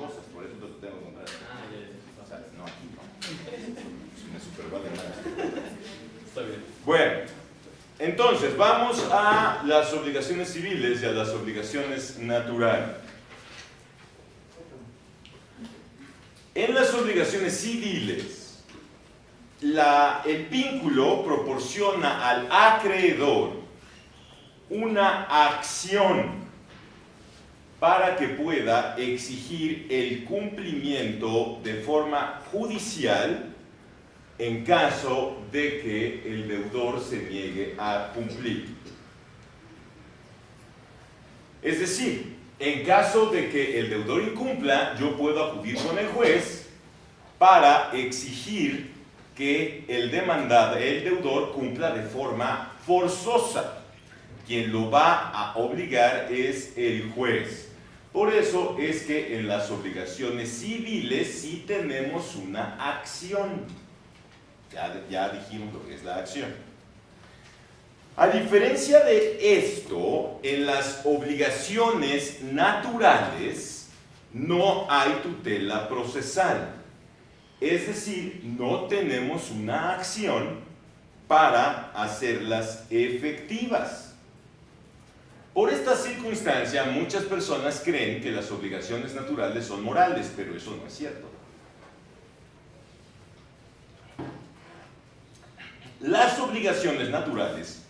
cosas, por eso te lo tengo que comprar. O sea, no aquí, no. Me supervale nada. Está bien. Bueno, entonces vamos a las obligaciones civiles y a las obligaciones naturales. En las obligaciones civiles, el vínculo proporciona al acreedor una acción para que pueda exigir el cumplimiento de forma judicial en caso de que el deudor se niegue a cumplir. Es decir, en caso de que el deudor incumpla, yo puedo acudir con el juez para exigir que el deudor cumpla de forma forzosa. Quien lo va a obligar es el juez. Por eso es que en las obligaciones civiles sí tenemos una acción. Ya dijimos lo que es la acción. A diferencia de esto, en las obligaciones naturales no hay tutela procesal. Es decir, no tenemos una acción para hacerlas efectivas. Por esta circunstancia, muchas personas creen que las obligaciones naturales son morales, pero eso no es cierto. Las obligaciones naturales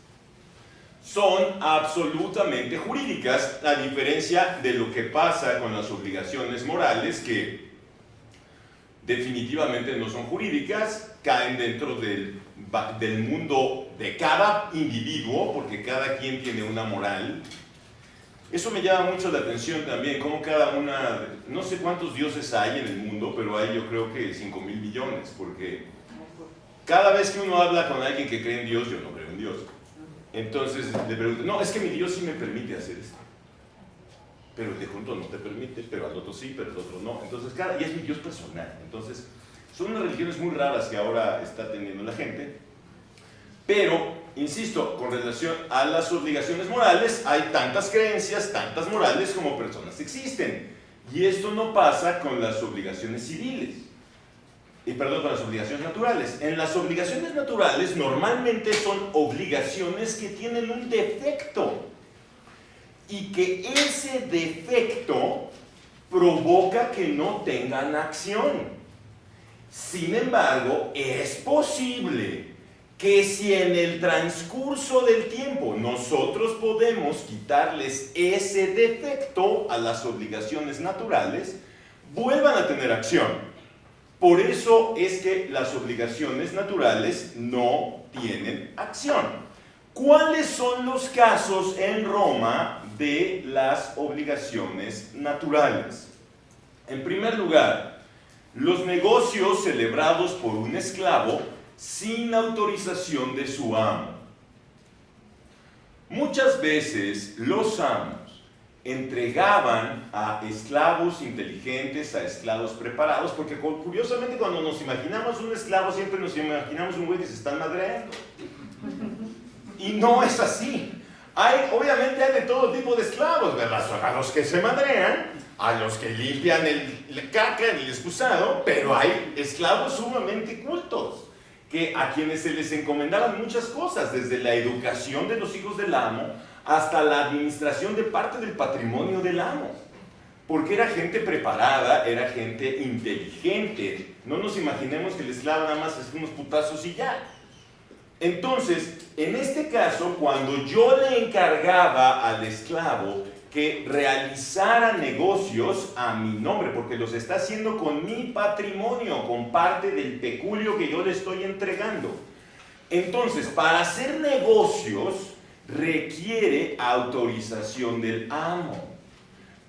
son absolutamente jurídicas, a diferencia de lo que pasa con las obligaciones morales, que definitivamente no son jurídicas, caen dentro del mundo de cada individuo, porque cada quien tiene una moral. Eso me llama mucho la atención también, como cada una, no sé cuántos dioses hay en el mundo, pero hay yo creo que 5.000 millones, porque cada vez que uno habla con alguien que cree en Dios, yo no creo en Dios. Entonces le pregunto, no, es que mi Dios sí me permite hacer esto. Pero el de junto no te permite, pero al otro sí, pero al otro no. Entonces, y es mi Dios personal. Entonces, son unas religiones muy raras que ahora está teniendo la gente. Pero, insisto, con relación a las obligaciones morales, hay tantas creencias, tantas morales como personas existen. Y esto no pasa con las obligaciones civiles. Con las obligaciones naturales. En las obligaciones naturales normalmente son obligaciones que tienen un defecto y que ese defecto provoca que no tengan acción. Sin embargo, es posible que si en el transcurso del tiempo nosotros podemos quitarles ese defecto a las obligaciones naturales, vuelvan a tener acción. Por eso es que las obligaciones naturales no tienen acción. ¿Cuáles son los casos en Roma de las obligaciones naturales? En primer lugar, los negocios celebrados por un esclavo sin autorización de su amo. Muchas veces los amos entregaban a esclavos inteligentes, a esclavos preparados, porque curiosamente cuando nos imaginamos un esclavo siempre nos imaginamos un güey que se está madreando. Y no es así. Obviamente hay de todo tipo de esclavos, ¿verdad? Son a los que se madrean, a los que limpian el caca, el excusado, pero hay esclavos sumamente cultos, a quienes se les encomendaban muchas cosas, desde la educación de los hijos del amo hasta la administración de parte del patrimonio del amo. Porque era gente preparada, era gente inteligente. No nos imaginemos que el esclavo nada más hace unos putazos y ya. Entonces, en este caso, cuando yo le encargaba al esclavo que realizara negocios a mi nombre, porque los está haciendo con mi patrimonio, con parte del peculio que yo le estoy entregando. Entonces, para hacer negocios requiere autorización del amo.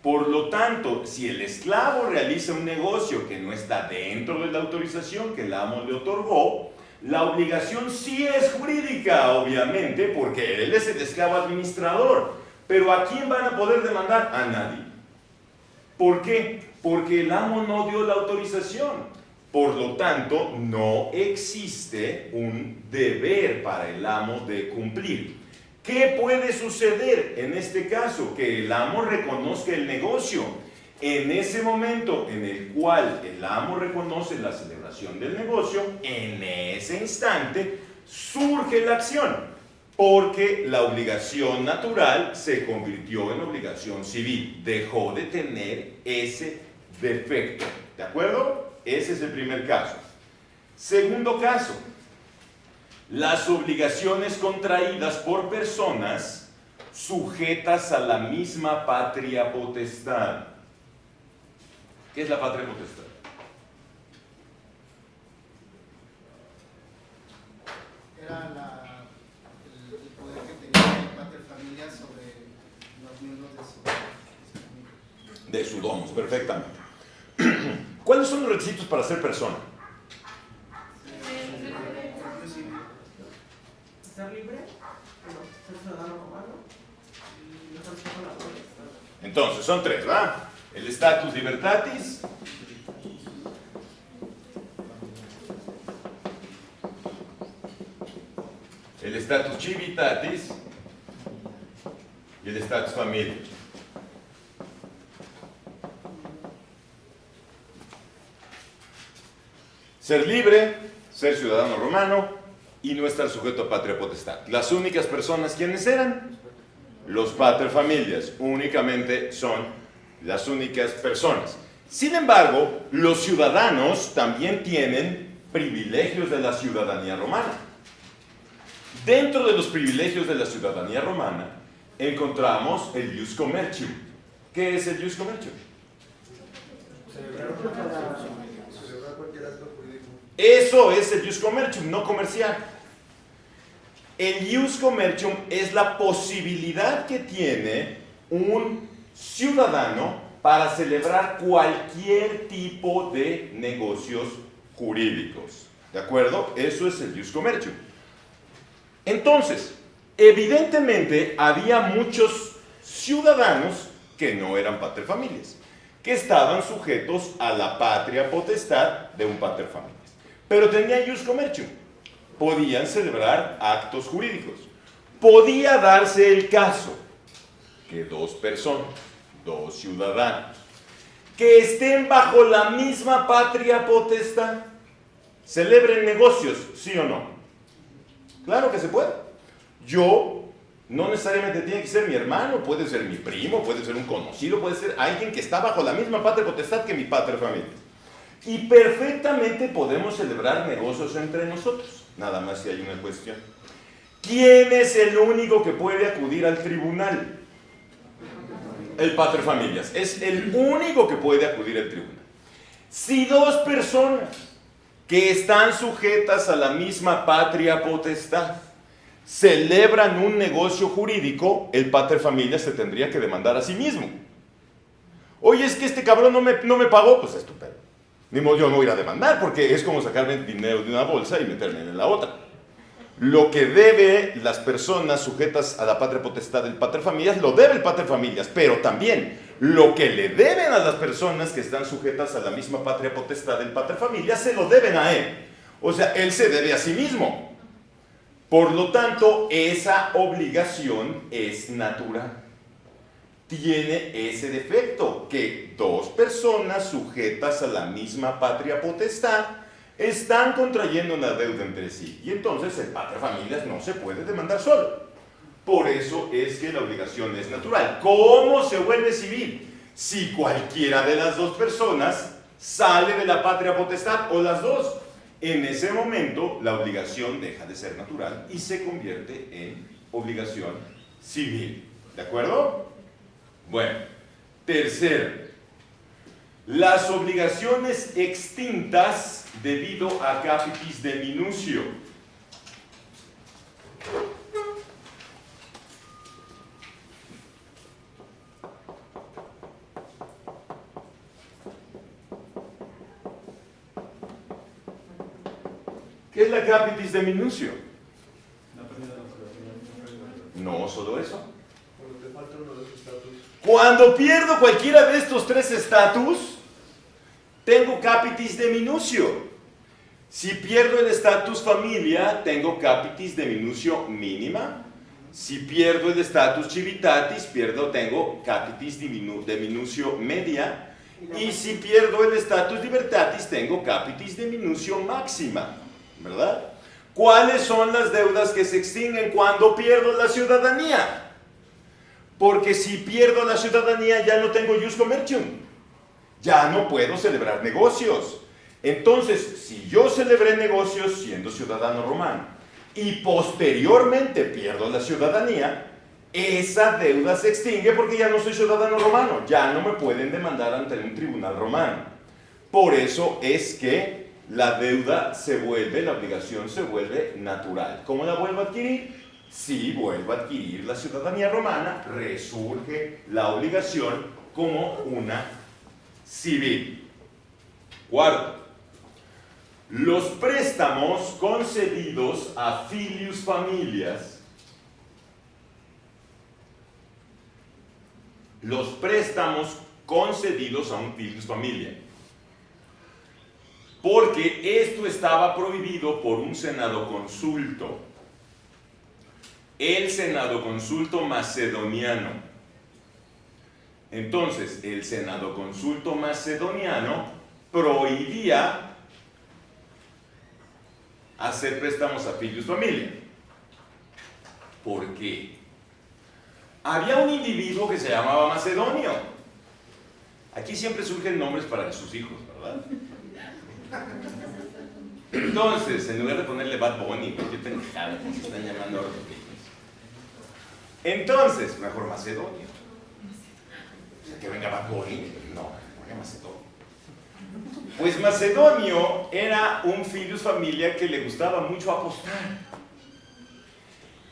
Por lo tanto, si el esclavo realiza un negocio que no está dentro de la autorización que el amo le otorgó, la obligación sí es jurídica, obviamente, porque él es el esclavo administrador. Pero ¿a quién van a poder demandar? A nadie. ¿Por qué? Porque el amo no dio la autorización. Por lo tanto, no existe un deber para el amo de cumplir. ¿Qué puede suceder en este caso? Que el amo reconozca el negocio En ese momento en el cual el amo reconoce la celebración del negocio, en ese instante surge la acción, porque la obligación natural se convirtió en obligación civil, dejó de tener ese defecto. ¿De acuerdo? Ese es el primer caso. Segundo caso, las obligaciones contraídas por personas sujetas a la misma patria potestad. ¿Qué es la patria potestad? Era el poder que tenía el pater familias sobre los miembros de su domus, perfectamente. ¿Cuáles son los requisitos para ser persona? Ser libre, ser ciudadano romano y no ser sujeto a la potestad. Entonces, son tres, ¿verdad? El status libertatis, el status civitatis y el status familia. Ser libre, ser ciudadano romano y no estar sujeto a patria potestad. Las únicas personas, ¿quiénes eran? Los pater familias, únicamente son las únicas personas. Sin embargo, los ciudadanos también tienen privilegios de la ciudadanía romana. Dentro de los privilegios de la ciudadanía romana encontramos el ius commercium. ¿Qué es el ius commercium? celebrar cualquier acto jurídico. Eso es el ius commercium, no comercial. El ius commercium es la posibilidad que tiene un ciudadano para celebrar cualquier tipo de negocios jurídicos. ¿De acuerdo? Eso es el ius commercium. Entonces, evidentemente había muchos ciudadanos que no eran pater familias, que estaban sujetos a la patria potestad de un pater familias, pero tenían ius commercium, podían celebrar actos jurídicos. Podía darse el caso que dos personas, dos ciudadanos, que estén bajo la misma patria potestad, celebren negocios, ¿sí o no? Claro que se puede. Yo, no necesariamente tiene que ser mi hermano, puede ser mi primo, puede ser un conocido, puede ser alguien que está bajo la misma patria potestad que mi pater familia. Y perfectamente podemos celebrar negocios entre nosotros. Nada más si hay una cuestión. ¿Quién es el único que puede acudir al tribunal? El pater familias. Es el único que puede acudir al tribunal. Si dos personas que están sujetas a la misma patria potestad celebran un negocio jurídico, el pater familias se tendría que demandar a sí mismo. Oye, es que este cabrón no me pagó, pues estupendo. Ni modo, yo me voy a ir a demandar, porque es como sacarme dinero de una bolsa y meterme en la otra. Lo que debe las personas sujetas a la patria potestad del pater familias, lo debe el pater familias, pero también lo que le deben a las personas que están sujetas a la misma patria potestad del pater familias, se lo deben a él. O sea, él se debe a sí mismo. Por lo tanto, esa obligación es natural. Tiene ese defecto, que dos personas sujetas a la misma patria potestad están contrayendo una deuda entre sí. Y entonces el pater familias no se puede demandar solo. Por eso es que la obligación es natural. ¿Cómo se vuelve civil? Si cualquiera de las dos personas sale de la patria potestad, o las dos. En ese momento la obligación deja de ser natural y se convierte en obligación civil. ¿De acuerdo? Bueno, tercero, las obligaciones extintas debido a capitis de minutio. ¿Qué es la capitis de minutio? No solo eso. Cuando pierdo cualquiera de estos tres estatus, tengo capitis de minutio. Si pierdo el estatus familia, tengo capitis de minutio mínima. Si pierdo el estatus civitatis, tengo capitis de minutio media. Y si pierdo el status libertatis, tengo capitis diminutio máxima, ¿verdad? ¿Cuáles son las deudas que se extinguen cuando pierdo la ciudadanía? Porque si pierdo la ciudadanía ya no tengo jus commercium, ya no puedo celebrar negocios. Entonces, si yo celebré negocios siendo ciudadano romano y posteriormente pierdo la ciudadanía, esa deuda se extingue porque ya no soy ciudadano romano, ya no me pueden demandar ante un tribunal romano. Por eso es que la deuda se vuelve, la obligación se vuelve natural. ¿Cómo la vuelvo a adquirir? Si vuelvo a adquirir la ciudadanía romana, resurge la obligación como una civil. Cuarto, los préstamos concedidos a filius familias, los préstamos concedidos a un filius familia, porque esto estaba prohibido por un senado consulto, el senado consulto macedoniano. Entonces, el senado consulto macedoniano prohibía hacer préstamos a filius familia. ¿Por qué? Había un individuo que se llamaba Macedonio. Aquí siempre surgen nombres para sus hijos, ¿verdad? Entonces, en lugar de ponerle Bad Bunny, qué pendejada, se están llamando ahora los niños. Entonces, mejor Macedonio. O sea, que venga Bad Bunny, no, porque Macedonio. Pues Macedonio era un filius familia que le gustaba mucho apostar.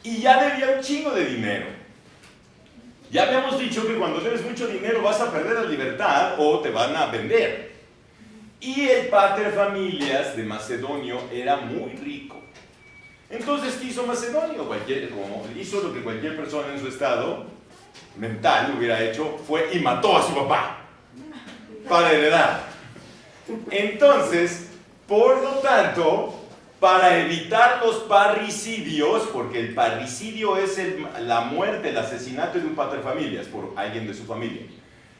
Y ya debía un chingo de dinero. Ya habíamos dicho que cuando debes mucho dinero vas a perder la libertad o te van a vender. Y el pater familias de Macedonio era muy rico. Entonces, ¿qué hizo Macedonio? Como hizo lo que cualquier persona en su estado mental hubiera hecho, fue y mató a su papá para heredar. Entonces, por lo tanto, para evitar los parricidios, porque el parricidio es la muerte, el asesinato de un paterfamilias por alguien de su familia.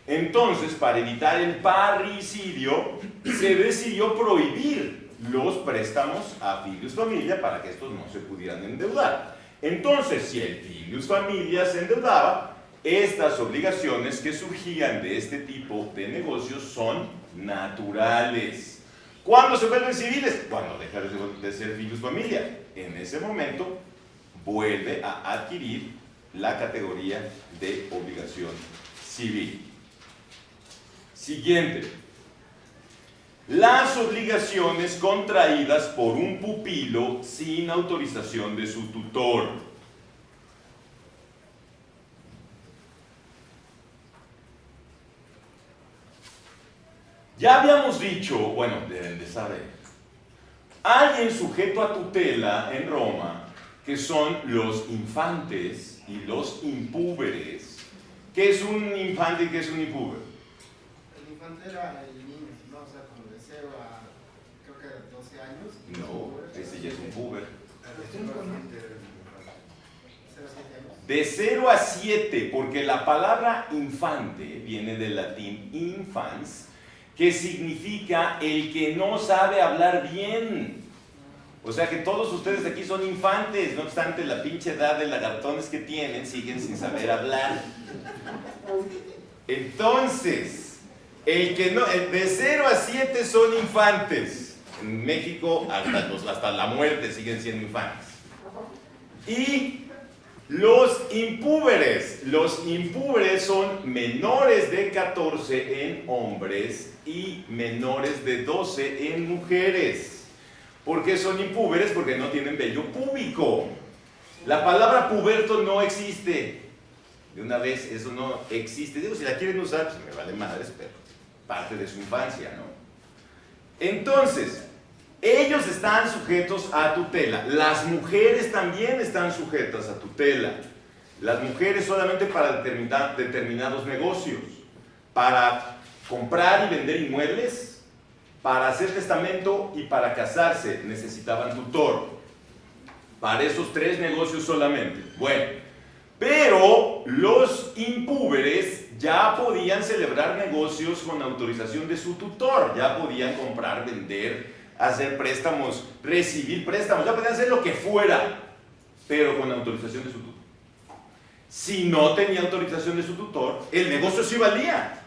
Entonces, para evitar el parricidio, se decidió prohibir los préstamos a filius familia para que estos no se pudieran endeudar. Entonces, si el filius familia se endeudaba, estas obligaciones que surgían de este tipo de negocios son naturales. ¿Cuándo se vuelven civiles? Cuando deja de ser filius familia. En ese momento vuelve a adquirir la categoría de obligación civil. Siguiente. Las obligaciones contraídas por un pupilo sin autorización de su tutor. Ya habíamos dicho, bueno, deben de saber, alguien sujeto a tutela en Roma, que son los infantes y los impúberes. ¿Qué es un infante y qué es un impúber? El infante era el niño, ¿no? O sea, como de 0 a, creo que 12 años. No, ese ya es un puber. De 0 a 7, porque la palabra infante viene del latín infans, que significa el que no sabe hablar bien. O sea que todos ustedes aquí son infantes, no obstante la pinche edad de lagartones que tienen, siguen sin saber hablar. Entonces, de 0 a 7 son infantes. En México hasta la muerte siguen siendo infantes. Y los impúberes son menores de 14 en hombres y menores de 12 en mujeres. ¿Por qué son impúberes? Porque no tienen vello púbico. La palabra puberto no existe. De una vez, eso no existe. Digo, si la quieren usar, pues me vale madres, pero parte de su infancia, ¿no? Entonces, ellos están sujetos a tutela. Las mujeres también están sujetas a tutela. Las mujeres solamente para determinados negocios. Para comprar y vender inmuebles, para hacer testamento y para casarse necesitaban tutor. Para esos 3 negocios solamente. Bueno, pero los impúberes ya podían celebrar negocios con autorización de su tutor, ya podían comprar, vender, hacer préstamos, recibir préstamos, ya podían hacer lo que fuera, pero con autorización de su tutor. Si no tenía autorización de su tutor, el negocio sí valía,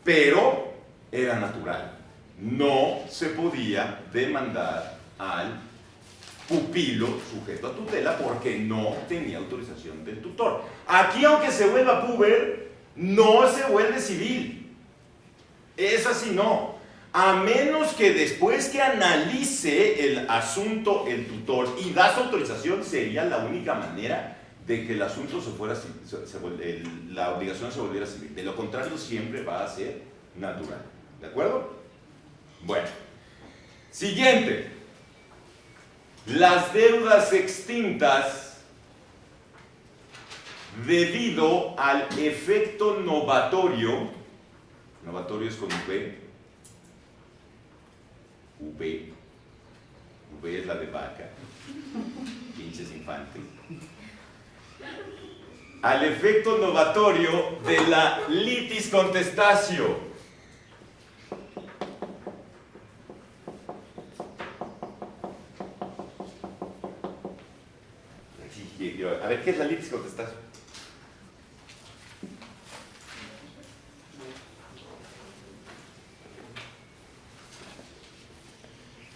pero era natural. No se podía demandar al pupilo sujeto a tutela porque no tenía autorización del tutor. Aquí, aunque se vuelva puber, no se vuelve civil. Es así, no. A menos que después que analice el asunto el tutor y da su autorización, sería la única manera de que el asunto la obligación se volviera civil. De lo contrario, siempre va a ser natural. ¿De acuerdo? Bueno. Siguiente. Las deudas extintas debido al efecto novatorio. Novatorio es con V. V es la de vaca. Pinches infantes. Al efecto novatorio de la litis contestatio. A ver, ¿qué es la litis contestatio?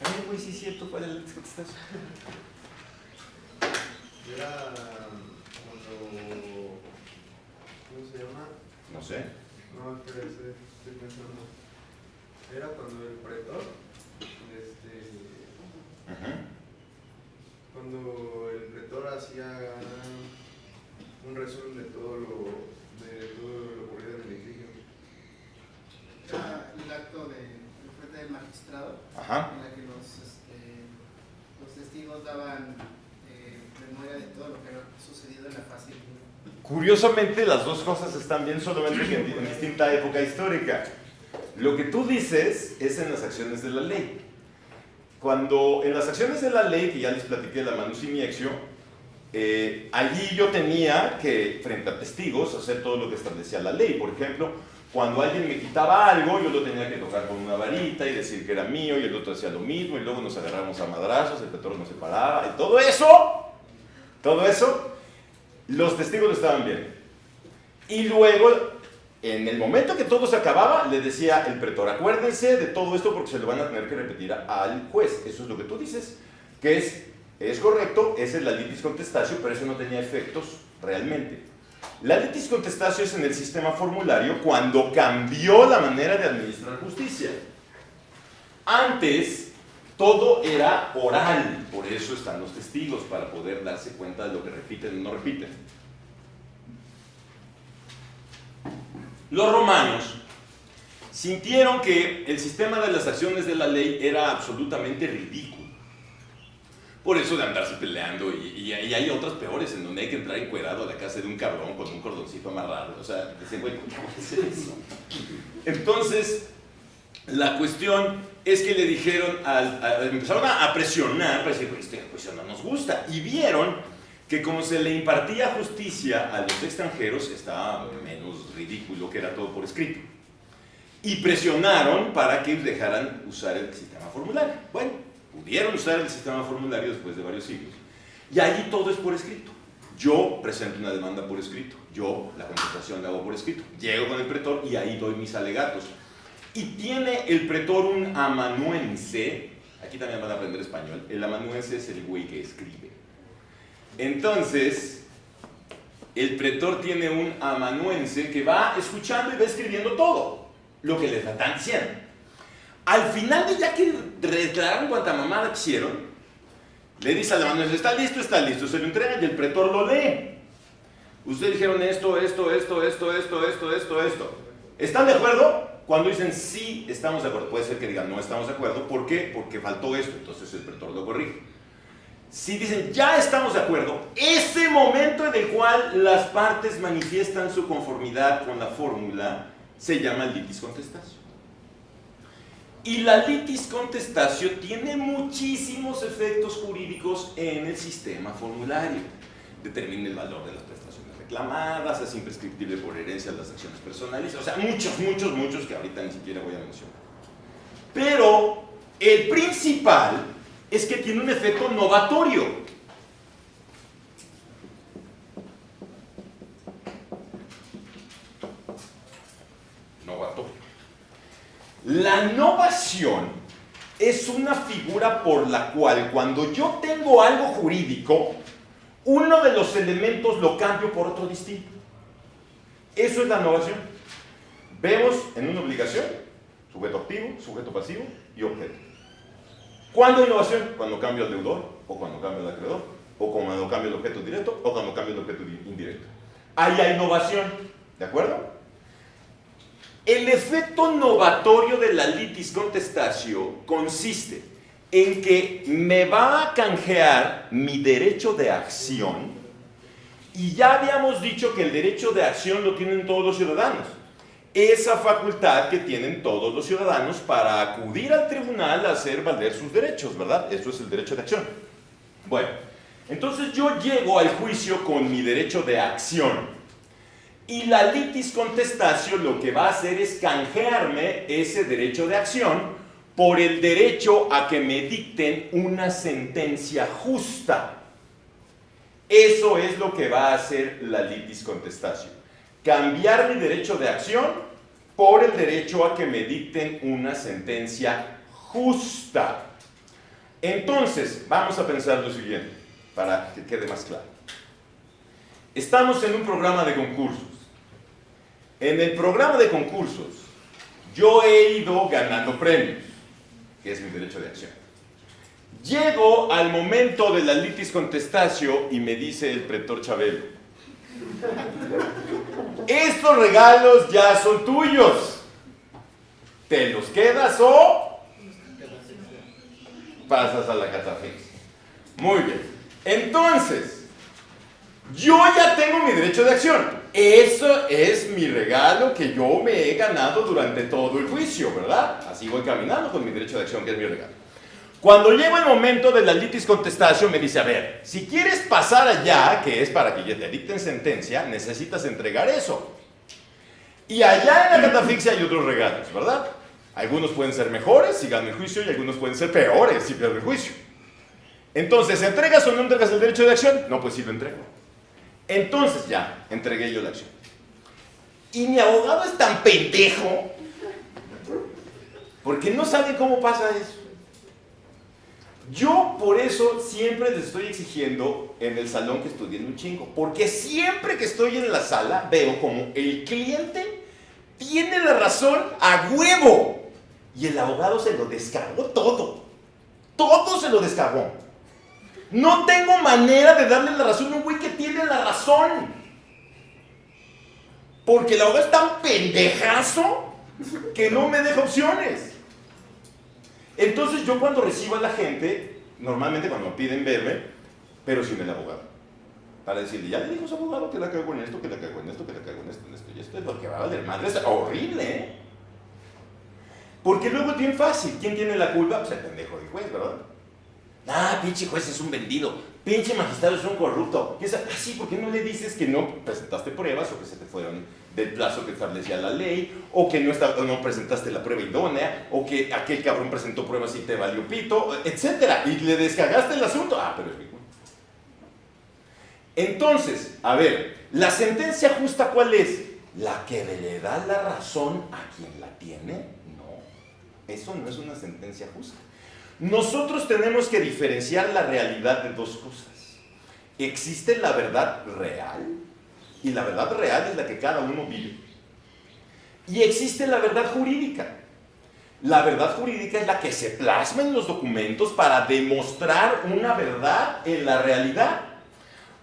A ver, güey, sí es cierto, ¿cuál es la litis contestatio? Era cuando... ¿Cómo se llama? No sé. No, espérate, estoy pensando. Era cuando el pretor, cuando el pretor hacía un resumen de todo lo ocurrido en el litigio. Era el acto del frente del magistrado, Ajá. en la que los testigos daban memoria de todo lo que había sucedido en la fase. Curiosamente, las dos cosas están bien, solamente que en distinta época histórica. Lo que tú dices es en las acciones de la ley. Cuando en las acciones de la ley, que ya les platiqué de la Manus in Mixtio, allí yo tenía que, frente a testigos, hacer todo lo que establecía la ley. Por ejemplo, cuando alguien me quitaba algo, yo lo tenía que tocar con una varita y decir que era mío, y el otro hacía lo mismo, y luego nos agarramos a madrazos, el pretor nos separaba, y todo eso, los testigos lo estaban viendo. Y luego, en el momento que todo se acababa, le decía el pretor, acuérdense de todo esto porque se lo van a tener que repetir al juez. Eso es lo que tú dices, que es correcto, esa es la litis contestatio, pero eso no tenía efectos realmente. La litis contestatio es en el sistema formulario cuando cambió la manera de administrar justicia. Antes, todo era oral, por eso están los testigos, para poder darse cuenta de lo que repiten o no repiten. Los romanos sintieron que el sistema de las acciones de la ley era absolutamente ridículo. Por eso de andarse peleando, y hay otras peores en donde hay que entrar encuerado a la casa de un cabrón con un cordoncito amarrado. O sea, dicen, güey, ¿cómo puede ser eso? Entonces, la cuestión es que le dijeron, empezaron a presionar para decir, pues no nos gusta. Y vieron que como se le impartía justicia a los extranjeros, estaba menos ridículo, que era todo por escrito. Y presionaron para que dejaran usar el sistema formulario. Bueno, pudieron usar el sistema formulario después de varios siglos. Y allí todo es por escrito. Yo presento una demanda por escrito. Yo la contestación la hago por escrito. Llego con el pretor y ahí doy mis alegatos. Y tiene el pretor un amanuense. Aquí también van a aprender español. El amanuense es el güey que escribe. Entonces, el pretor tiene un amanuense que va escuchando y va escribiendo todo lo que les están diciendo. Al final de ya que declararon cuanta mamada quisieron, le dice al amanuense, está listo, se lo entrega y el pretor lo lee. Ustedes dijeron esto. ¿Están de acuerdo? Cuando dicen sí, estamos de acuerdo, puede ser que digan no estamos de acuerdo. ¿Por qué? Porque faltó esto, entonces el pretor lo corrige. Si dicen ya estamos de acuerdo, ese momento en el cual las partes manifiestan su conformidad con la fórmula se llama litis contestatio. Y la litis contestatio tiene muchísimos efectos jurídicos en el sistema formulario. Determina el valor de las prestaciones reclamadas, es imprescriptible por herencia las acciones personales, o sea, muchos que ahorita ni siquiera voy a mencionar. Pero el principal es que tiene un efecto novatorio. Novatorio. La novación es una figura por la cual cuando yo tengo algo jurídico, uno de los elementos lo cambio por otro distinto. Eso es la novación. Vemos en una obligación sujeto activo, sujeto pasivo y objeto. ¿Cuándo hay innovación? Cuando cambio al deudor, o cuando cambio al acreedor, o cuando cambio el objeto directo, o cuando cambio el objeto indirecto. Ahí hay innovación, ¿de acuerdo? El efecto novatorio de la litis contestatio consiste en que me va a canjear mi derecho de acción, y ya habíamos dicho que el derecho de acción lo tienen todos los ciudadanos. Esa facultad que tienen todos los ciudadanos para acudir al tribunal a hacer valer sus derechos, ¿verdad? Eso es el derecho de acción. Bueno, entonces yo llego al juicio con mi derecho de acción. Y la litis contestatio lo que va a hacer es canjearme ese derecho de acción por el derecho a que me dicten una sentencia justa. Eso es lo que va a hacer la litis contestatio. Cambiar mi derecho de acción por el derecho a que me dicten una sentencia justa. Entonces, vamos a pensar lo siguiente, para que quede más claro. Estamos en un programa de concursos. En el programa de concursos, yo he ido ganando premios, que es mi derecho de acción. Llego al momento de la litis contestatio y me dice el pretor Chabelo: estos regalos ya son tuyos, ¿te los quedas o pasas a la catafixia? Muy bien, entonces yo ya tengo mi derecho de acción. Eso es mi regalo que yo me he ganado durante todo el juicio, ¿verdad? Así voy caminando con mi derecho de acción, que es mi regalo. Cuando llega el momento de la litis contestatio, me dice: a ver, si quieres pasar allá, que es para que ya te dicten sentencia, necesitas entregar eso. Y allá en la catafixia hay otros regalos, ¿verdad? Algunos pueden ser mejores si gano el juicio y algunos pueden ser peores si pierdo el juicio. Entonces, ¿entregas o no entregas el derecho de acción? No, pues sí lo entrego. Entonces ya, entregué yo la acción. Y mi abogado es tan pendejo porque no sabe cómo pasa eso. Yo por eso siempre les estoy exigiendo en el salón que estudien un chingo, porque siempre que estoy en la sala veo como el cliente tiene la razón a huevo y el abogado se lo descargó todo. Todo se lo descargó. No tengo manera de darle la razón a un güey que tiene la razón, porque el abogado es tan pendejazo que no me deja opciones. Entonces yo cuando recibo a la gente, normalmente cuando me piden verme, pero sin el abogado, para decirle: ya le dijo su abogado que la cago en esto, que la cago en esto, que la cago en esto, y esto es lo que va a valer madre. Es horrible, ¿eh? Porque luego es bien fácil. ¿Quién tiene la culpa? Pues el pendejo del juez, ¿verdad? Ah, pinche juez es un vendido, pinche magistrado es un corrupto. Sí, ¿por qué no le dices que no presentaste pruebas o que se te fueron del plazo que establecía la ley, o que no presentaste la prueba idónea, o que aquel cabrón presentó pruebas y te valió pito, etcétera, y le descargaste el asunto? Ah, pero es mi culpa. Entonces, a ver, ¿la sentencia justa cuál es? ¿La que le da la razón a quien la tiene? No, eso no es una sentencia justa. Nosotros tenemos que diferenciar la realidad de dos cosas. Existe la verdad real, y la verdad real es la que cada uno vive. Y existe la verdad jurídica. La verdad jurídica es la que se plasma en los documentos para demostrar una verdad en la realidad.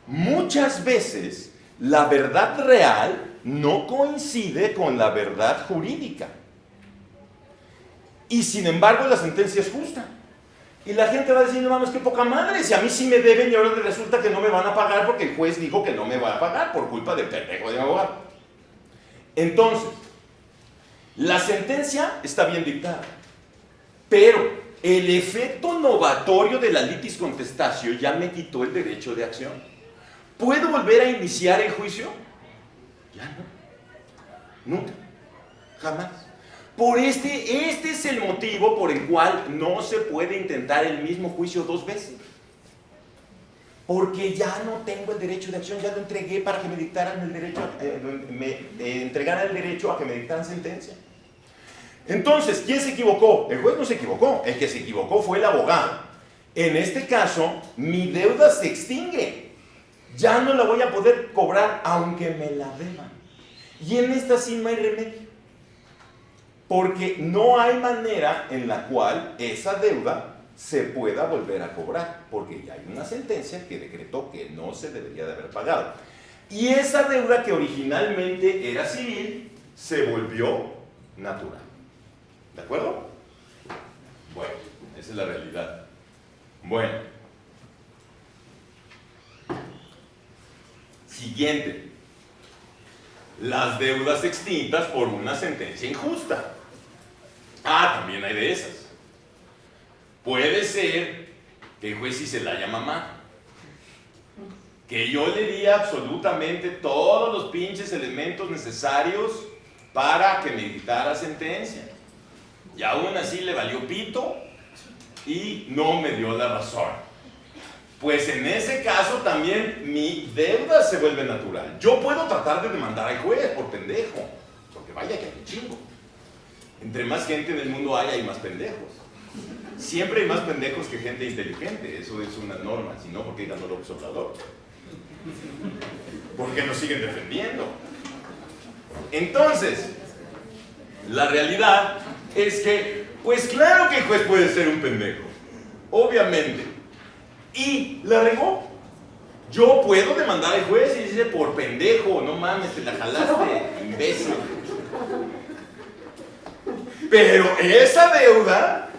Muchas veces la verdad real no coincide con la verdad jurídica. Y sin embargo la sentencia es justa. Y la gente va a decir: no mames, qué poca madre, si a mí sí me deben y ahora resulta que no me van a pagar porque el juez dijo que no me va a pagar por culpa del pendejo de mi abogado. Entonces, la sentencia está bien dictada, pero el efecto novatorio de la litis contestatio ya me quitó el derecho de acción. ¿Puedo volver a iniciar el juicio? Ya no. Nunca. Jamás. Por este es el motivo por el cual no se puede intentar el mismo juicio 2 veces. Porque ya no tengo el derecho de acción, ya lo entregué para que me dictaran el derecho, entregaran el derecho a que me dictaran sentencia. Entonces, ¿quién se equivocó? El juez no se equivocó, el que se equivocó fue el abogado. En este caso, mi deuda se extingue. Ya no la voy a poder cobrar aunque me la deban. Y en esta sí no hay remedio. Porque no hay manera en la cual esa deuda se pueda volver a cobrar, porque ya hay una sentencia que decretó que no se debería de haber pagado. Y esa deuda que originalmente era civil, se volvió natural. ¿De acuerdo? Bueno, esa es la realidad. Bueno. Siguiente. Las deudas extintas por una sentencia injusta. También hay de esas. Puede ser que el juez sí se la llama mamá. Que yo le di absolutamente todos los pinches elementos necesarios para que me dictara sentencia. Y aún así le valió pito y no me dio la razón. Pues en ese caso también mi deuda se vuelve natural. Yo puedo tratar de demandar al juez por pendejo, porque vaya que hay un chingo. Entre más gente en el mundo hay más pendejos. Siempre hay más pendejos que gente inteligente, eso es una norma, si no, ¿por qué ganó López Obrador? ¿Por qué nos siguen defendiendo? Entonces, la realidad es que, pues claro que el juez puede ser un pendejo, obviamente, y la regó. Yo puedo demandar al juez y decirle, por pendejo, no mames, te la jalaste, imbécil. Pero esa deuda,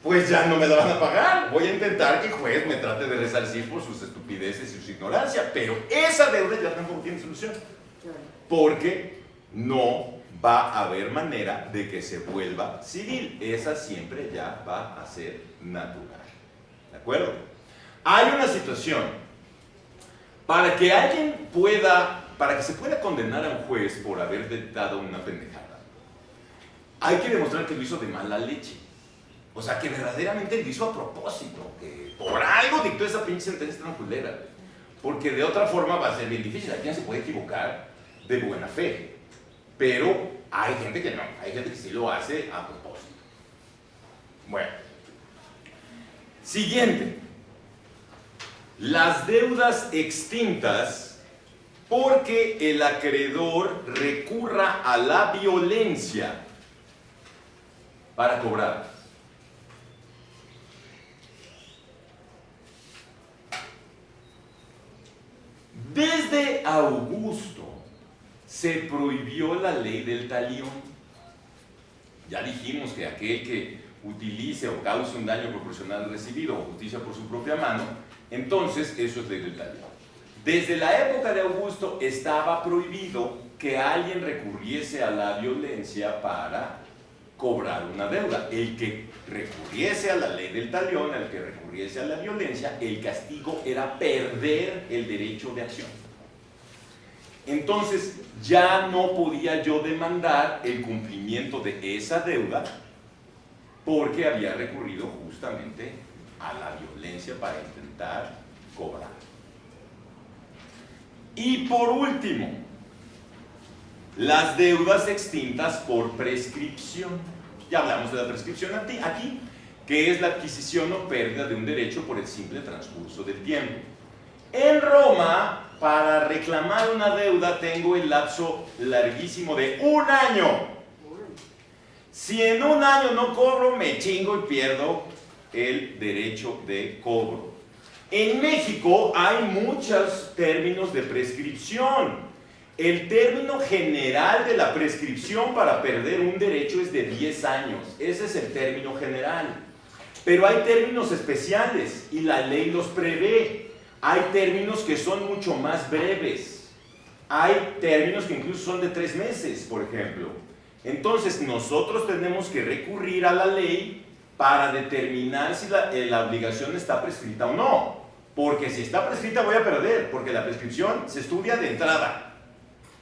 pues ya no me la van a pagar. Voy a intentar que el juez me trate de resarcir por sus estupideces y su ignorancia, pero esa deuda ya tampoco tiene solución. Porque no va a haber manera de que se vuelva civil. Esa siempre ya va a ser natural. ¿De acuerdo? Hay una situación. Para que alguien para que se pueda condenar a un juez por haber dictado una pendejada, hay que demostrar que lo hizo de mala leche. O sea, que verdaderamente lo hizo a propósito, que por algo dictó esa pinche sentencia tan culera. Porque de otra forma va a ser bien difícil. Alguien se puede equivocar de buena fe. Pero hay gente que no, hay gente que sí lo hace a propósito. Bueno. Siguiente. Las deudas extintas porque el acreedor recurra a la violencia para cobrar. Desde Augusto se prohibió la ley del talión. Ya dijimos que aquel que utilice o cause un daño proporcional al recibido o justicia por su propia mano, entonces eso es ley del talión. Desde la época de Augusto estaba prohibido que alguien recurriese a la violencia para cobrar una deuda. El que recurriese a la ley del talión, el que recurriese a la violencia, el castigo era perder el derecho de acción. Entonces ya no podía yo demandar el cumplimiento de esa deuda porque había recurrido justamente a la violencia para intentar cobrar. Y por último, las deudas extintas por prescripción. Ya hablamos de la prescripción aquí, que es la adquisición o pérdida de un derecho por el simple transcurso del tiempo. En Roma, para reclamar una deuda tengo el lapso larguísimo de 1 año. Si en 1 año no cobro, me chingo y pierdo el derecho de cobro. En México hay muchos términos de prescripción. El término general de la prescripción para perder un derecho es de 10 años. Ese es el término general. Pero hay términos especiales y la ley los prevé. Hay términos que son mucho más breves. Hay términos que incluso son de 3 meses, por ejemplo. Entonces nosotros tenemos que recurrir a la ley para determinar si la obligación está prescrita o no. Porque si está prescrita voy a perder, porque la prescripción se estudia de entrada.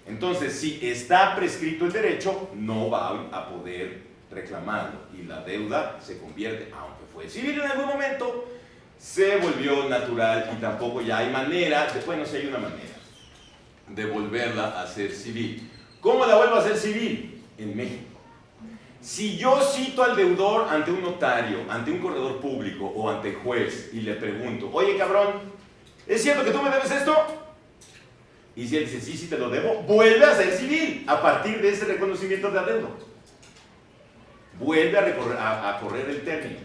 Entonces, si está prescrito el derecho, no va a poder reclamarlo. Y la deuda se convierte, aunque fue civil en algún momento, se volvió natural y tampoco ya hay manera, bueno, sí hay una manera de volverla a ser civil. ¿Cómo la vuelvo a hacer civil? En México. Si yo cito al deudor ante un notario, ante un corredor público o ante el juez y le pregunto, oye cabrón, ¿es cierto que tú me debes esto? Y si él dice, sí, sí te lo debo, vuelve a ser civil a partir de ese reconocimiento de adeudo. Vuelve a correr el término.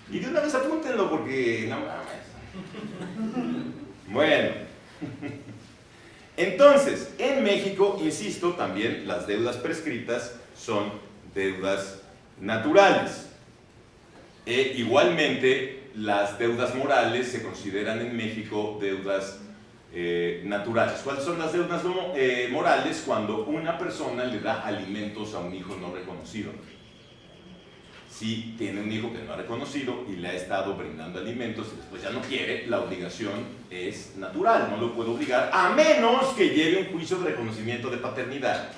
Y de una vez apúntenlo porque no mames. Bueno. Entonces, en México, insisto, también las deudas prescritas son deudas naturales. Igualmente, las deudas morales se consideran en México deudas naturales. ¿Cuáles son las deudas morales? Cuando una persona le da alimentos a un hijo no reconocido. Si tiene un hijo que no ha reconocido y le ha estado brindando alimentos y después ya no quiere, la obligación es natural, no lo puedo obligar, a menos que lleve un juicio de reconocimiento de paternidad.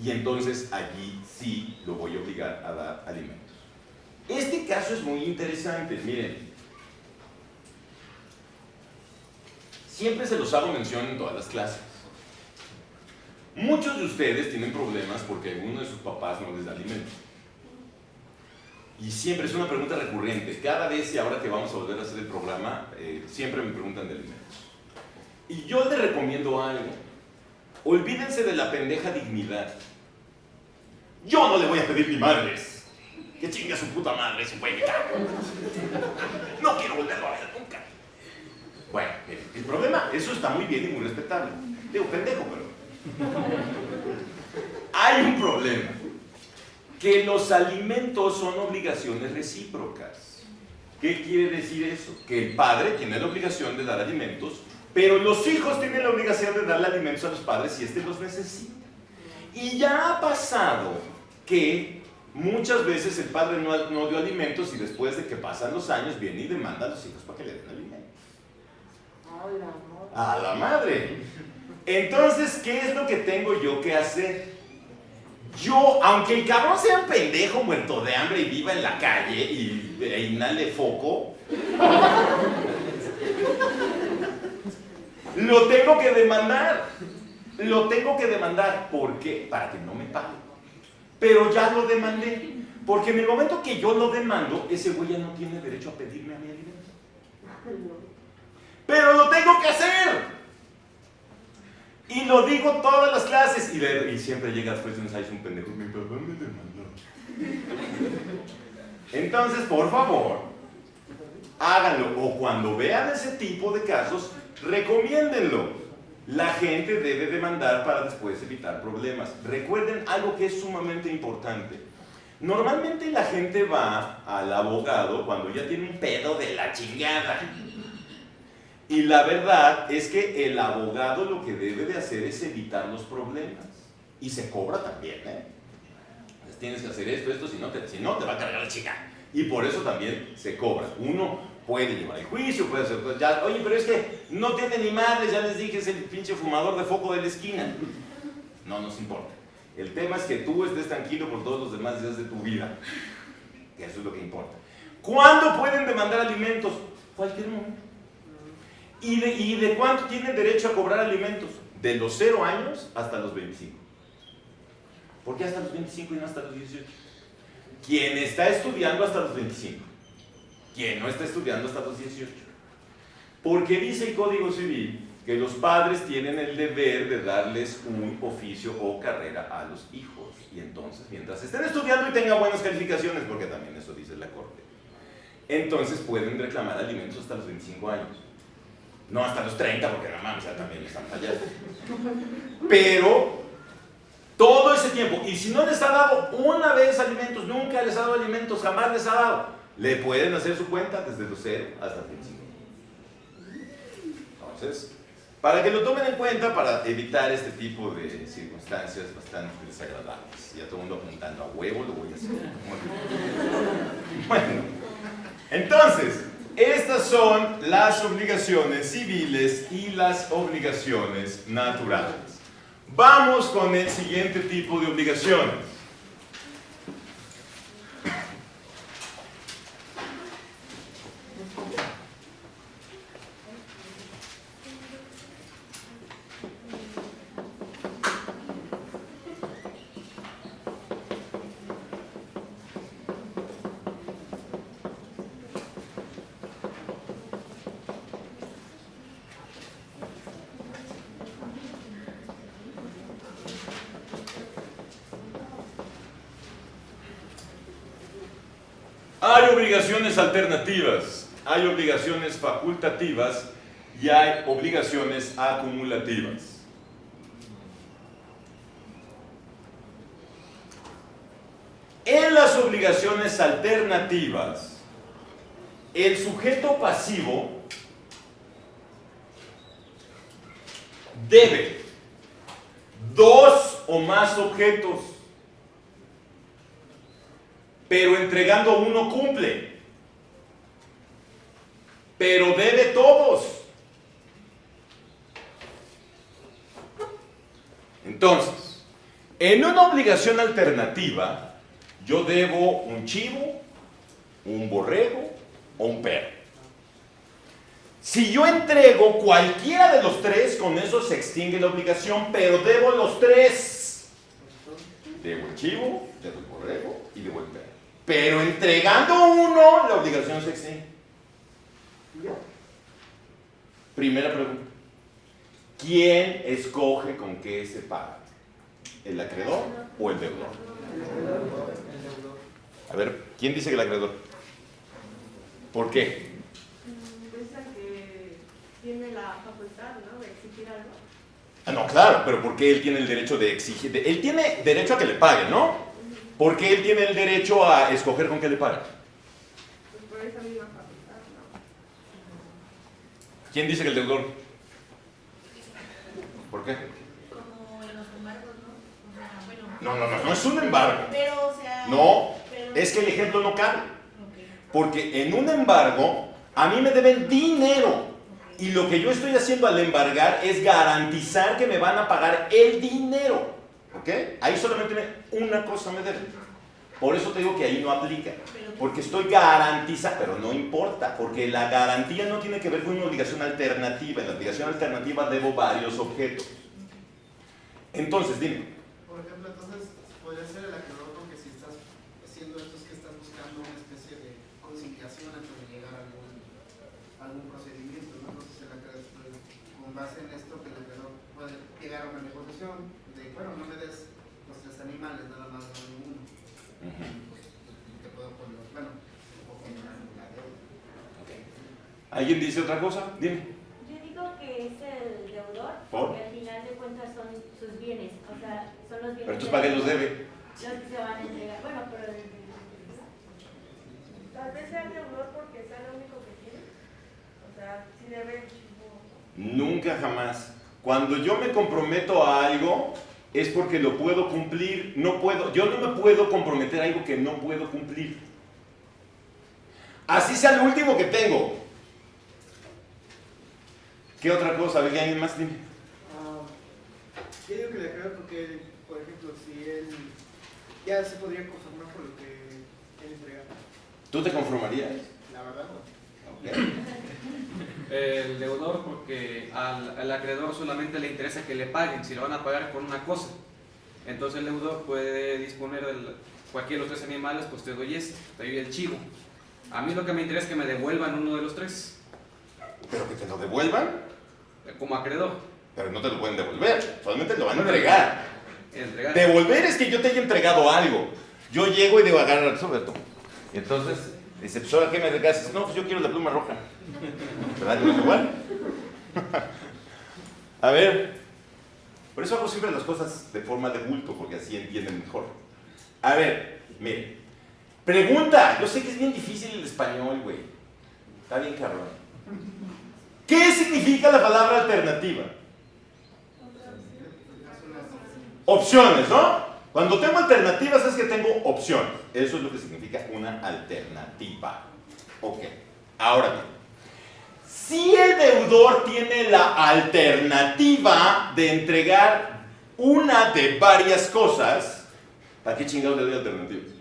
Y entonces allí sí lo voy a obligar a dar alimentos. Este caso es muy interesante, miren. Siempre se los hago mención en todas las clases. Muchos de ustedes tienen problemas porque alguno de sus papás no les da alimentos. Y siempre es una pregunta recurrente. Cada vez, y ahora que vamos a volver a hacer el programa, siempre me preguntan de alimentos. Y yo les recomiendo algo. Olvídense de la pendeja dignidad. Yo no le voy a pedir ni madres. Que chingue a su puta madre, ese güey me cago. No quiero volverlo a ver nunca. Bueno, el problema, eso está muy bien y muy respetable. Digo, pendejo, pero... Hay un problema. Que los alimentos son obligaciones recíprocas. ¿Qué quiere decir eso? Que el padre tiene la obligación de dar alimentos, pero los hijos tienen la obligación de darle alimentos a los padres si éste los necesita. Y ya ha pasado que muchas veces el padre no dio alimentos y después de que pasan los años viene y demanda a los hijos para que le den alimentos. A la madre. Entonces, ¿qué es lo que tengo yo que hacer? Yo, aunque el cabrón sea un pendejo muerto de hambre y viva en la calle e inhale foco, lo tengo que demandar. Lo tengo que demandar. ¿Por qué? Para que no me pague. Pero ya lo demandé. Porque en el momento que yo lo demando, ese güey ya no tiene derecho a pedirme a mi alimento. Pero lo tengo que hacer. Y lo digo todas las clases. Y siempre llega después de un ensayo un pendejo. Mi papá me demandó. Entonces, por favor, háganlo. O cuando vean ese tipo de casos, recomiéndenlo. La gente debe demandar para después evitar problemas. Recuerden algo que es sumamente importante. Normalmente la gente va al abogado cuando ya tiene un pedo de la chingada. Y la verdad es que el abogado lo que debe de hacer es evitar los problemas. Y se cobra también, ¿eh? Pues tienes que hacer esto, si no te va a cargar la chica. Y por eso también se cobra. Uno puede llevar el juicio, puede hacer cosas. Ya, oye, pero es que no tiene ni madre, ya les dije, es el pinche fumador de foco de la esquina. No nos importa. El tema es que tú estés tranquilo por todos los demás días de tu vida. Que eso es lo que importa. ¿Cuándo pueden demandar alimentos? Cualquier momento. ¿Y de cuánto tienen derecho a cobrar alimentos? De los 0 años hasta los 25. ¿Por qué hasta los 25 y no hasta los 18? Quien está estudiando hasta los 25. Quien no está estudiando hasta los 18. Porque dice el Código Civil que los padres tienen el deber de darles un oficio o carrera a los hijos. Y entonces, mientras estén estudiando y tengan buenas calificaciones, porque también eso dice la Corte, entonces pueden reclamar alimentos hasta los 25 años. No hasta los 30, porque no mames, ya también están fallados. Pero todo ese tiempo, y si no les ha dado una vez alimentos, nunca les ha dado alimentos, jamás les ha dado, le pueden hacer su cuenta desde los 0 hasta los 25. Entonces, para que lo tomen en cuenta, para evitar este tipo de circunstancias bastante desagradables. Ya todo el mundo apuntando a huevo, lo voy a hacer. Bueno, entonces, Estas son las obligaciones civiles y las obligaciones naturales. Vamos con el siguiente tipo de obligaciones. Hay obligaciones alternativas, hay obligaciones facultativas y hay obligaciones acumulativas. En las obligaciones alternativas, el sujeto pasivo debe 2 o más objetos, pero entregando uno cumple, pero debe todos. Entonces, en una obligación alternativa, yo debo un chivo, un borrego o un perro. Si yo entrego cualquiera de los tres, con eso se extingue la obligación, pero debo los tres. Debo el chivo, debo el borrego y debo el perro. Pero entregando uno, la obligación se extingue. Primera pregunta. ¿Quién escoge con qué se paga? ¿El acreedor o el deudor? A ver, ¿quién dice que el acreedor? ¿Por qué? Es el que tiene la facultad, ¿no?, de exigir algo. Ah, no, claro, pero ¿por qué él tiene el derecho de exigir? Él tiene derecho a que le paguen, ¿no? ¿Por qué él tiene el derecho a escoger con qué le pagan? Pues por esa misma facultad, ¿no? ¿Quién dice que el deudor? ¿Por qué? Como en los embargos, ¿no? O sea, bueno. No es un embargo. Pero, o sea. No, pero- es que el ejemplo no cabe. Ok. Porque en un embargo, a mí me deben dinero. Y lo que yo estoy haciendo al embargar es garantizar que me van a pagar el dinero. ¿Ok? Ahí solamente una cosa me deben. Por eso te digo que ahí no aplica. Porque estoy garantizando, pero no importa, porque la garantía no tiene que ver con una obligación alternativa. En la obligación alternativa debo varios objetos. Entonces, dime. Por ejemplo, entonces podría ser el acreedor porque si estás haciendo esto es que estás buscando una especie de conciliación antes de llegar a algún procedimiento, ¿no? Entonces el acreedor, con base en esto, que el acreedor puede llegar a una negociación de, bueno, no me des los 3 animales, nada más dame uno. Te puedo poner, bueno, o con la deuda. ¿Alguien dice otra cosa? Dime. Yo digo que es el deudor, ¿Por? porque al final de cuentas son sus bienes, o sea, son los bienes. Pero entonces, ¿para qué los debe? Los que se van a entregar. Bueno, pero. Tal vez sea el deudor porque sea lo único que tiene. O sea, si debe el chivo. Nunca jamás. Cuando yo me comprometo a algo, es porque lo puedo cumplir. Yo no me puedo comprometer a algo que no puedo cumplir. Así sea lo último que tengo. ¿Qué otra cosa? A ver, ¿alguien más tiene? Yo digo que le acreedor porque, por ejemplo, si él ya se podría conformar por lo que él entrega. ¿Tú te conformarías? La verdad, no. Ok. El deudor porque al acreedor solamente le interesa que le paguen, si le van a pagar por una cosa. Entonces el deudor puede disponer de cualquiera de los 3 animales, pues te doy este, te doy el chivo. A mí lo que me interesa es que me devuelvan uno de los 3, Pero que te lo devuelvan, como acreedor. pero no te lo pueden devolver, solamente lo van a entregar. Entregar. Devolver es que yo te haya entregado algo. Yo llego y digo, agarrar sobre todo. Y entonces, dice, pues ahora qué me regalas. No, pues yo quiero la pluma roja. ¿Verdad? ¿No es igual? A ver, por eso hago siempre las cosas de forma de bulto, porque así entienden mejor. A ver, mire. Pregunta, yo sé que es bien difícil el español, güey. Está bien cabrón. ¿Qué significa la palabra alternativa? Opciones, ¿no? Cuando tengo alternativas es que tengo opciones. Eso es lo que significa una alternativa. Ok. Ahora bien, si el deudor tiene la alternativa de entregar una de varias cosas, ¿para qué chingados le doy alternativas?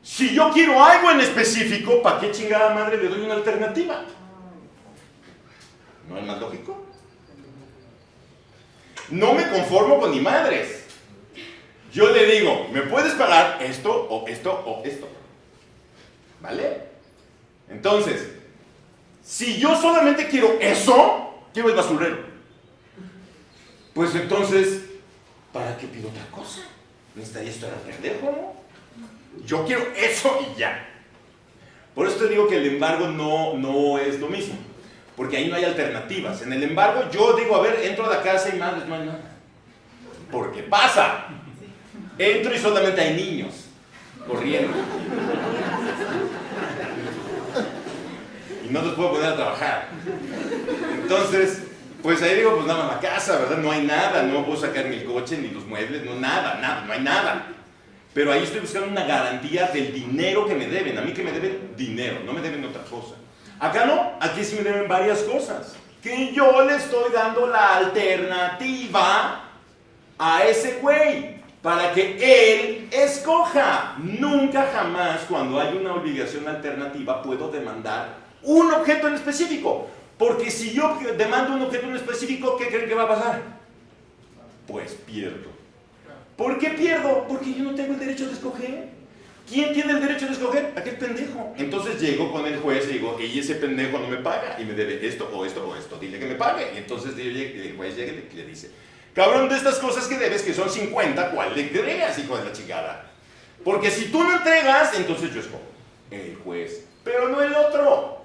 Si yo quiero algo en específico, ¿para qué chingada madre le doy una alternativa? ¿No es más lógico? No me conformo con ni madres. Yo le digo, ¿me puedes pagar esto o esto o esto? ¿Vale? Entonces, si yo solamente quiero eso, quiero el basurero. Pues entonces, ¿para qué pido otra cosa? ¿Necesitaría estar al pendejo, no? Yo quiero eso y ya. Por eso te digo que el embargo no es lo mismo. Porque ahí no hay alternativas. En el embargo yo digo, a ver, entro a la casa y madres, no hay nada. Porque pasa. Entro y solamente hay niños corriendo. Y no los puedo poner a trabajar. Entonces, pues ahí digo, pues nada más la casa, ¿verdad? No hay nada, no puedo sacar ni el coche, ni los muebles, no nada, no hay nada. Pero ahí estoy buscando una garantía del dinero que me deben. A mí que me deben dinero, no me deben otra cosa. Acá no, aquí sí me deben varias cosas. Que yo le estoy dando la alternativa a ese güey para que él escoja. Nunca jamás cuando hay una obligación alternativa puedo demandar un objeto en específico. Porque si yo demando un objeto en específico, ¿qué creen que va a pasar? Pues pierdo. ¿Por qué pierdo? Porque yo no tengo el derecho de escoger. ¿Quién tiene el derecho de escoger? Aquel pendejo. Entonces llego con el juez y digo, y ese pendejo no me paga y me debe esto o esto o esto, dile que me pague. Y entonces el juez llega y le dice, cabrón, de estas cosas que debes, que son 50, ¿cuál le entregas, hijo de la chingada? Porque si tú no entregas, entonces yo escojo. El juez, pero no el otro.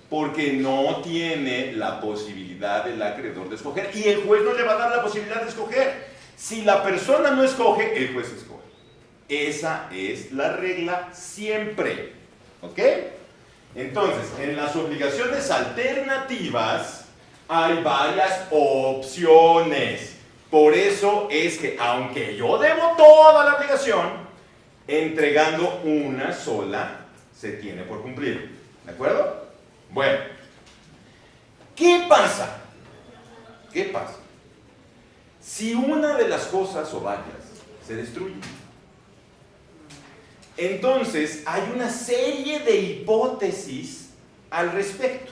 Porque no tiene la posibilidad del acreedor de escoger y el juez no le va a dar la posibilidad de escoger. Si la persona no escoge, el juez escoge. Esa es la regla siempre. ¿Ok? Entonces, en las obligaciones alternativas hay varias opciones. Por eso es que, aunque yo debo toda la obligación, entregando una sola se tiene por cumplir. ¿De acuerdo? Bueno, ¿qué pasa? ¿Qué pasa? Si una de las cosas o varias se destruye, entonces hay una serie de hipótesis al respecto.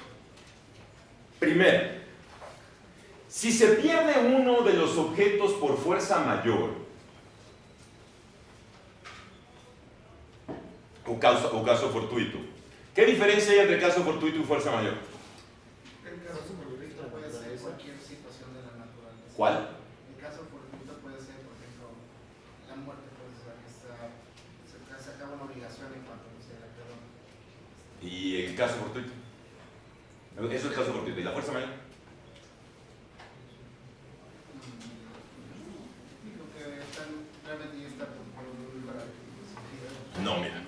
Primero, si se pierde uno de los objetos por fuerza mayor o caso fortuito, ¿qué diferencia hay entre caso fortuito y fuerza mayor? El caso fortuito puede ser cualquier situación de la naturaleza. ¿Cuál? El caso fortuito puede ser, por ejemplo, la muerte, puede ser que se acaba una obligación en cuanto se la quedó. ¿Y el caso fortuito? Eso es el caso fortuito. ¿Y la fuerza mayor? Digo que realmente ya está por un lugar. No, mira.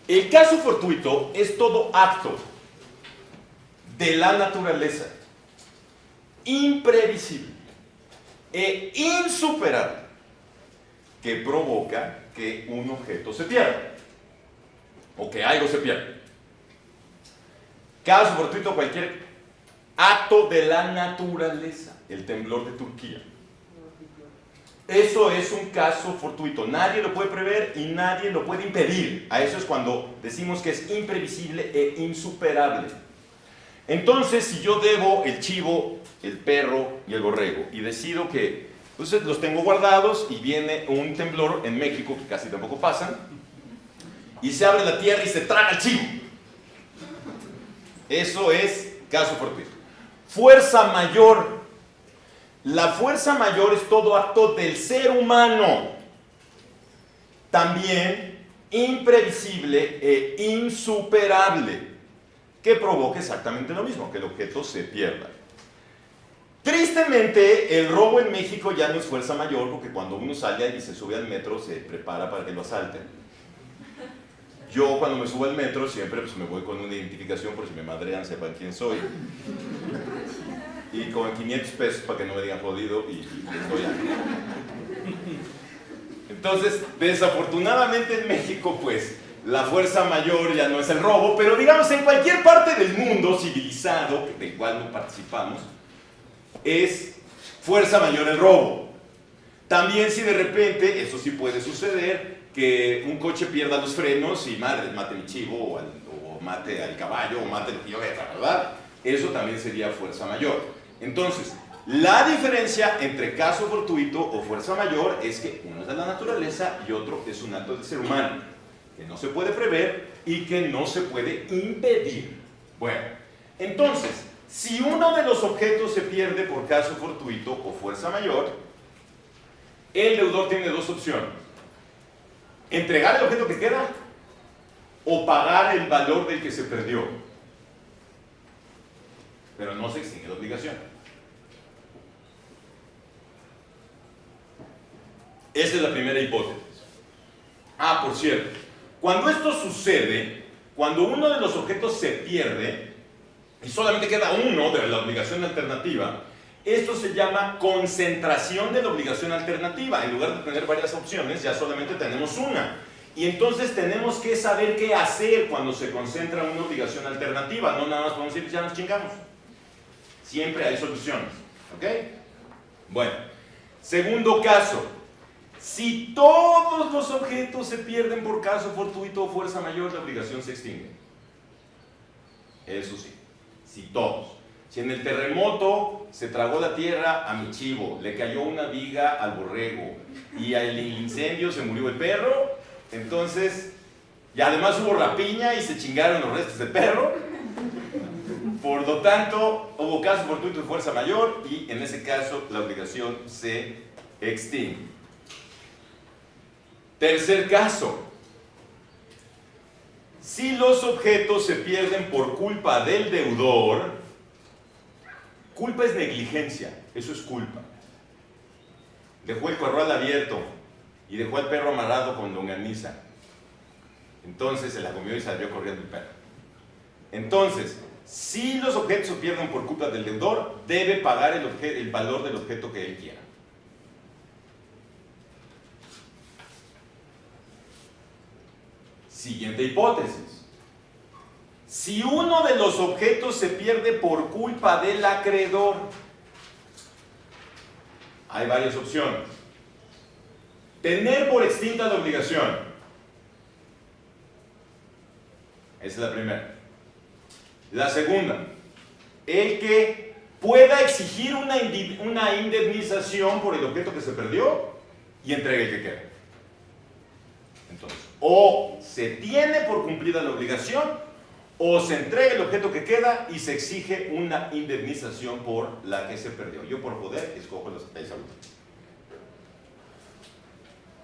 El caso fortuito es todo acto de la naturaleza imprevisible e insuperable que provoca que un objeto se pierda o que algo se pierda. Caso fortuito, cualquier acto de la naturaleza. El temblor de Turquía. Eso es un caso fortuito. Nadie lo puede prever y nadie lo puede impedir. A eso es cuando decimos que es imprevisible e insuperable. Entonces, si yo debo el chivo, el perro y el borrego y decido que entonces los tengo guardados y viene un temblor en México, que casi tampoco pasan, y se abre la tierra y se traga el chivo. Eso es caso fortuito. Fuerza mayor. La fuerza mayor es todo acto del ser humano, también imprevisible e insuperable, que provoca exactamente lo mismo, que el objeto se pierda. Tristemente, el robo en México ya no es fuerza mayor, porque cuando uno sale y se sube al metro, se prepara para que lo asalten. Yo cuando me subo al metro siempre pues, me voy con una identificación por si me madrean, sepan quién soy. Y con 500 pesos para que no me digan jodido y les doy algo. Entonces, desafortunadamente en México, pues, la fuerza mayor ya no es el robo, pero digamos en cualquier parte del mundo civilizado, del cual no participamos, es fuerza mayor el robo. También si de repente, eso sí puede suceder, que un coche pierda los frenos y madre, mate mi chivo o mate al caballo o mate el tío Beta, ¿verdad? Eso también sería fuerza mayor. Entonces, la diferencia entre caso fortuito o fuerza mayor es que uno es de la naturaleza y otro es un acto del ser humano, que no se puede prever y que no se puede impedir. Bueno, entonces, si uno de los objetos se pierde por caso fortuito o fuerza mayor, el deudor tiene dos opciones: entregar el objeto que queda o pagar el valor del que se perdió. Pero no se extingue la obligación. Esa es la primera hipótesis. Ah, por cierto, cuando esto sucede, cuando uno de los objetos se pierde y solamente queda uno de la obligación alternativa, esto se llama concentración de la obligación alternativa. En lugar de tener varias opciones, ya solamente tenemos una. Y entonces tenemos que saber qué hacer cuando se concentra una obligación alternativa. No nada más podemos decir, ya nos chingamos. Siempre hay soluciones. ¿Ok? Bueno, segundo caso. Si todos los objetos se pierden por caso fortuito o fuerza mayor, la obligación se extingue. Eso sí, si todos. Si en el terremoto se tragó la tierra a mi chivo, le cayó una viga al borrego y al incendio se murió el perro, entonces, y además hubo rapiña y se chingaron los restos del perro, por lo tanto, hubo caso fortuito y fuerza mayor y en ese caso la obligación se extingue. Tercer caso. Si los objetos se pierden por culpa del deudor, culpa es negligencia, eso es culpa. Dejó el corral abierto y dejó al perro amarrado con longaniza. Entonces se la comió y salió corriendo el perro. Entonces, si los objetos se pierden por culpa del deudor, debe pagar el valor del objeto que él quiera. Siguiente hipótesis. Si uno de los objetos se pierde por culpa del acreedor, hay varias opciones. Tener por extinta la obligación. Esa es la primera. La segunda, el que pueda exigir una indemnización por el objeto que se perdió y entregue el que queda. Entonces, o se tiene por cumplida la obligación, o se entrega el objeto que queda y se exige una indemnización por la que se perdió. Yo por poder escojo esa última.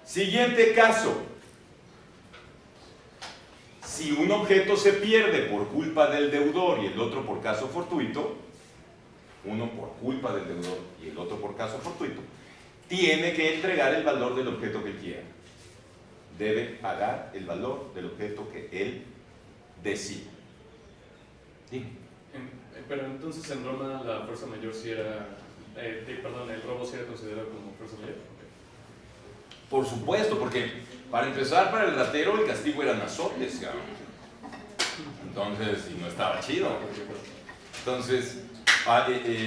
Siguiente caso. Si un objeto se pierde por culpa del deudor y el otro por caso fortuito, uno por culpa del deudor y el otro por caso fortuito, tiene que entregar el valor del objeto que quiera. Debe pagar el valor del objeto que él decida. ¿Sí? Pero entonces en Roma la fuerza mayor sí era, el robo sí era considerado como fuerza mayor. Por supuesto, porque para empezar, para el ratero el castigo eran azotes, cabrón. Entonces, y no estaba chido. Entonces,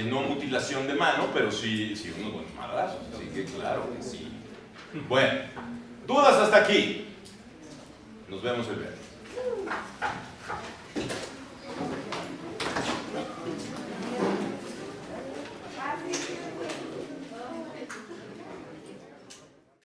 no mutilación de mano, pero sí unos buenos madrazos. Así que claro que sí. Bueno, dudas hasta aquí. Nos vemos el viernes.